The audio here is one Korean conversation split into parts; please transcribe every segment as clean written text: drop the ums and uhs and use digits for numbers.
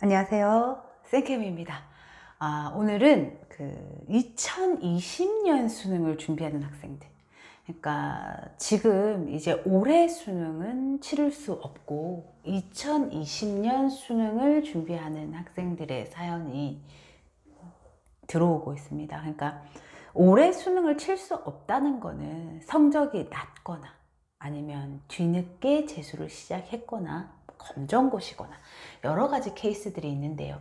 안녕하세요. 생캠입니다. 오늘은 2020년 수능을 준비하는 학생들. 그러니까 지금 이제 올해 수능은 치를 수 없고 2020년 수능을 준비하는 학생들의 사연이 들어오고 있습니다. 그러니까 올해 수능을 칠 수 없다는 거는 성적이 낮거나 아니면 뒤늦게 재수를 시작했거나 검정고시거나 여러 가지 케이스들이 있는데요.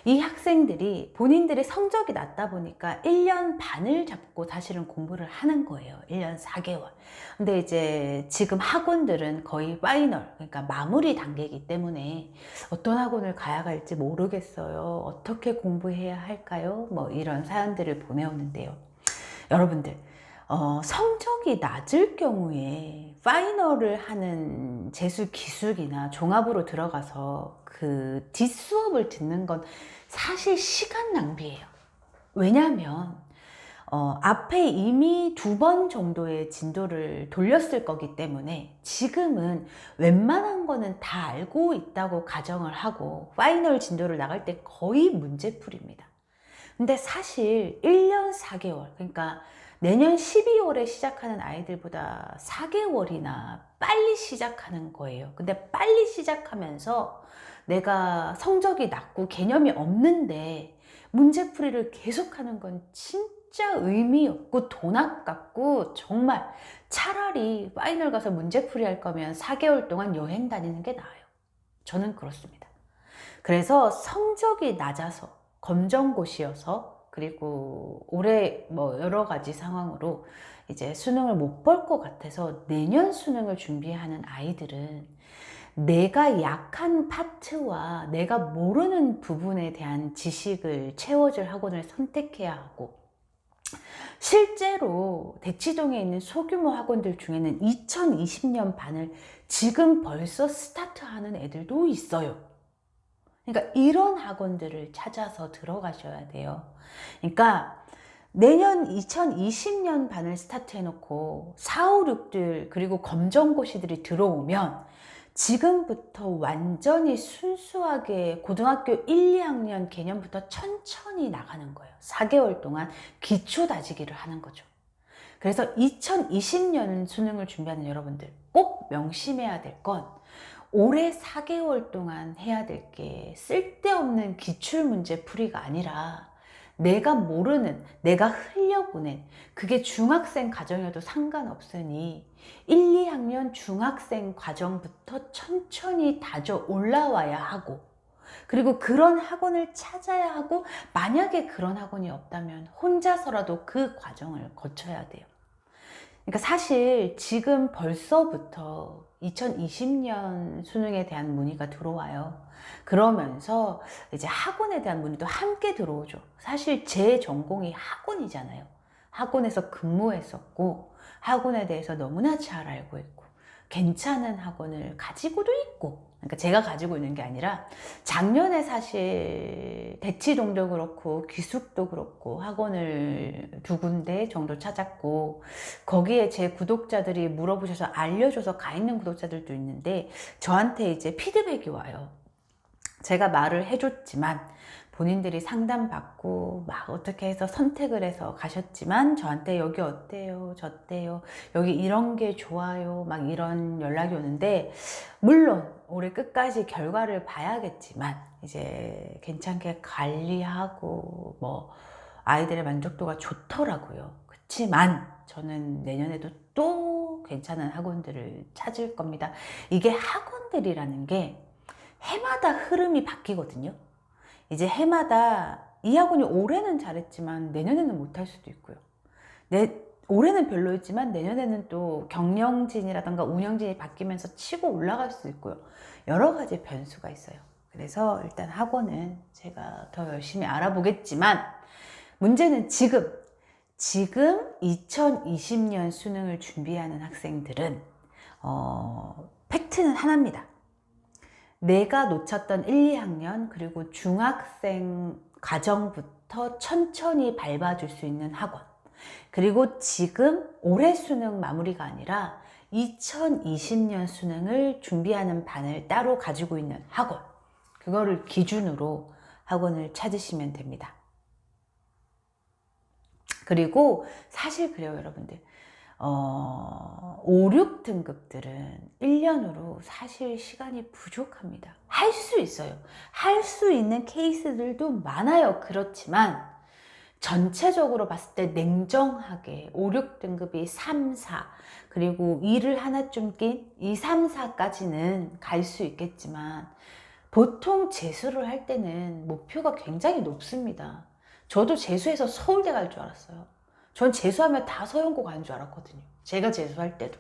이 학생들이 본인들의 성적이 낮다 보니까 1년 반을 잡고 사실은 공부를 하는 거예요. 1년 4개월. 근데 이제 지금 학원들은 거의 파이널, 그러니까 마무리 단계이기 때문에 어떤 학원을 가야 할지 모르겠어요. 어떻게 공부해야 할까요? 뭐 이런 사연들을 보내오는데요. 여러분들, 성적이 낮을 경우에 파이널을 하는 재수 기술이나 종합으로 들어가서 그 뒷수업을 듣는 건 사실 시간 낭비예요. 왜냐하면 앞에 이미 2번 정도의 진도를 돌렸을 거기 때문에 지금은 웬만한 거는 다 알고 있다고 가정을 하고 파이널 진도를 나갈 때 거의 문제풀이입니다. 근데 사실 1년 4개월, 그러니까 내년 12월에 시작하는 아이들보다 4개월이나 빨리 시작하는 거예요. 근데 빨리 시작하면서 내가 성적이 낮고 개념이 없는데 문제풀이를 계속하는 건 진짜 의미 없고 돈 아깝고 정말 차라리 파이널 가서 문제풀이 할 거면 4개월 동안 여행 다니는 게 나아요. 저는 그렇습니다. 그래서 성적이 낮아서 검정고시여서 그리고 올해 뭐 여러 가지 상황으로 이제 수능을 못 볼 것 같아서 내년 수능을 준비하는 아이들은 내가 약한 파트와 내가 모르는 부분에 대한 지식을 채워줄 학원을 선택해야 하고, 실제로 대치동에 있는 소규모 학원들 중에는 2020년 반을 지금 벌써 스타트하는 애들도 있어요. 그러니까 이런 학원들을 찾아서 들어가셔야 돼요. 그러니까 내년 2020년 반을 스타트 해놓고 4, 5, 6들 그리고 검정고시들이 들어오면 지금부터 완전히 순수하게 고등학교 1, 2학년 개념부터 천천히 나가는 거예요. 4개월 동안 기초 다지기를 하는 거죠. 그래서 2020년 수능을 준비하는 여러분들 꼭 명심해야 될 건 올해 4개월 동안 해야 될 게 쓸데없는 기출문제 풀이가 아니라 내가 모르는, 내가 흘려보낸, 그게 중학생 과정이어도 상관없으니 1, 2학년 중학생 과정부터 천천히 다져 올라와야 하고, 그리고 그런 학원을 찾아야 하고, 만약에 그런 학원이 없다면 혼자서라도 그 과정을 거쳐야 돼요. 그러니까 사실 지금 벌써부터 2020년 수능에 대한 문의가 들어와요. 그러면서 이제 학원에 대한 문의도 함께 들어오죠. 사실 제 전공이 학원이잖아요. 학원에서 근무했었고 학원에 대해서 너무나 잘 알고 있고 괜찮은 학원을 가지고도 있고, 그러니까 제가 가지고 있는 게 아니라 작년에 사실 대치동도 그렇고 기숙도 그렇고 학원을 2군데 정도 찾았고, 거기에 제 구독자들이 물어보셔서 알려줘서 가 있는 구독자들도 있는데 저한테 이제 피드백이 와요. 제가 말을 해줬지만 본인들이 상담받고 막 어떻게 해서 선택을 해서 가셨지만 저한테 여기 어때요? 저때요? 여기 이런 게 좋아요? 막 이런 연락이 오는데, 물론 올해 끝까지 결과를 봐야겠지만 이제 괜찮게 관리하고 뭐 아이들의 만족도가 좋더라고요. 그렇지만 저는 내년에도 또 괜찮은 학원들을 찾을 겁니다. 이게 학원들이라는 게 해마다 흐름이 바뀌거든요. 이제 해마다 이 학원이 올해는 잘했지만 내년에는 못할 수도 있고요. 올해는 별로였지만 내년에는 또 경영진이라던가 운영진이 바뀌면서 치고 올라갈 수 있고요. 여러 가지 변수가 있어요. 그래서 일단 학원은 제가 더 열심히 알아보겠지만 문제는 지금 2020년 수능을 준비하는 학생들은 팩트는 하나입니다. 내가 놓쳤던 1, 2학년 그리고 중학생 과정부터 천천히 밟아줄 수 있는 학원, 그리고 지금 올해 수능 마무리가 아니라 2020년 수능을 준비하는 반을 따로 가지고 있는 학원, 그거를 기준으로 학원을 찾으시면 됩니다. 그리고 사실 그래요, 여러분들. 5, 6등급들은 1년으로 사실 시간이 부족합니다. 할 수 있어요. 할 수 있는 케이스들도 많아요. 그렇지만 전체적으로 봤을 때 냉정하게 5, 6등급이 3, 4 그리고 2를 하나 좀 낀 2, 3, 4까지는 갈 수 있겠지만 보통 재수를 할 때는 목표가 굉장히 높습니다. 저도 재수해서 서울대 갈 줄 알았어요. 전 재수하면 다 서영고 가는 줄 알았거든요. 제가 재수할 때도.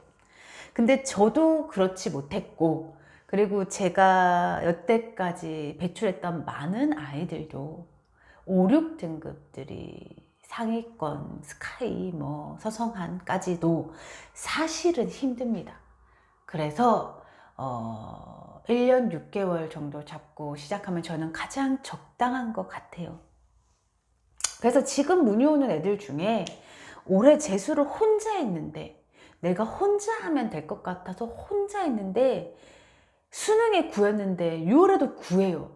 근데 저도 그렇지 못했고, 그리고 제가 여태까지 배출했던 많은 아이들도 5, 6등급들이 상위권, 스카이, 뭐 서성한까지도 사실은 힘듭니다. 그래서 1년 6개월 정도 잡고 시작하면 저는 가장 적당한 것 같아요. 그래서 지금 문의 오는 애들 중에 올해 재수를 혼자 했는데 내가 혼자 하면 될 것 같아서 혼자 했는데 수능에 9였는데 6월에도 9예요.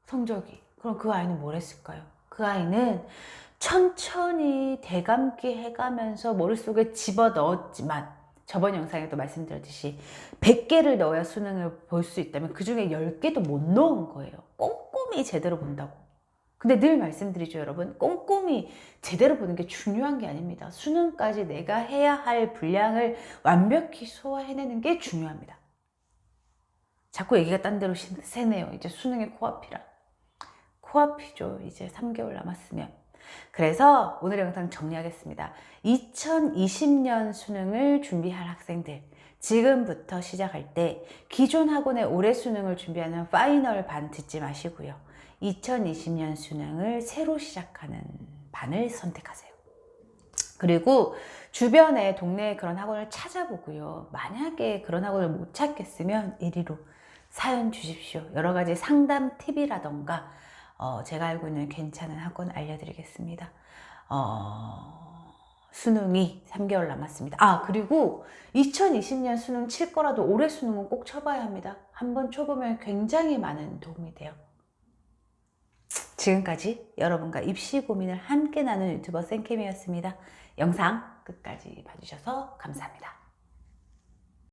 성적이. 그럼 그 아이는 뭘 했을까요? 그 아이는 천천히 대감기 해가면서 머릿속에 집어넣었지만 저번 영상에도 말씀드렸듯이 100개를 넣어야 수능을 볼 수 있다면 그 중에 10개도 못 넣은 거예요. 꼼꼼히 제대로 본다고. 근데 늘 말씀드리죠, 여러분. 꼼꼼히 제대로 보는 게 중요한 게 아닙니다. 수능까지 내가 해야 할 분량을 완벽히 소화해내는 게 중요합니다. 자꾸 얘기가 딴 데로 새네요. 이제 수능이 코앞이라. 코앞이죠. 이제 3개월 남았으면. 그래서 오늘 영상 정리하겠습니다. 2020년 수능을 준비할 학생들, 지금부터 시작할 때 기존 학원의 올해 수능을 준비하는 파이널 반 듣지 마시고요. 2020년 수능을 새로 시작하는 반을 선택하세요. 그리고 주변에 동네에 그런 학원을 찾아보고요. 만약에 그런 학원을 못 찾겠으면 이리로 사연 주십시오. 여러 가지 상담 팁이라던가 제가 알고 있는 괜찮은 학원 알려드리겠습니다. 수능이 3개월 남았습니다. 그리고 2020년 수능 칠 거라도 올해 수능은 꼭 쳐봐야 합니다. 한번 쳐보면 굉장히 많은 도움이 돼요. 지금까지 여러분과 입시 고민을 함께 나눈 유튜버 쌤캠이었습니다. 영상 끝까지 봐주셔서 감사합니다.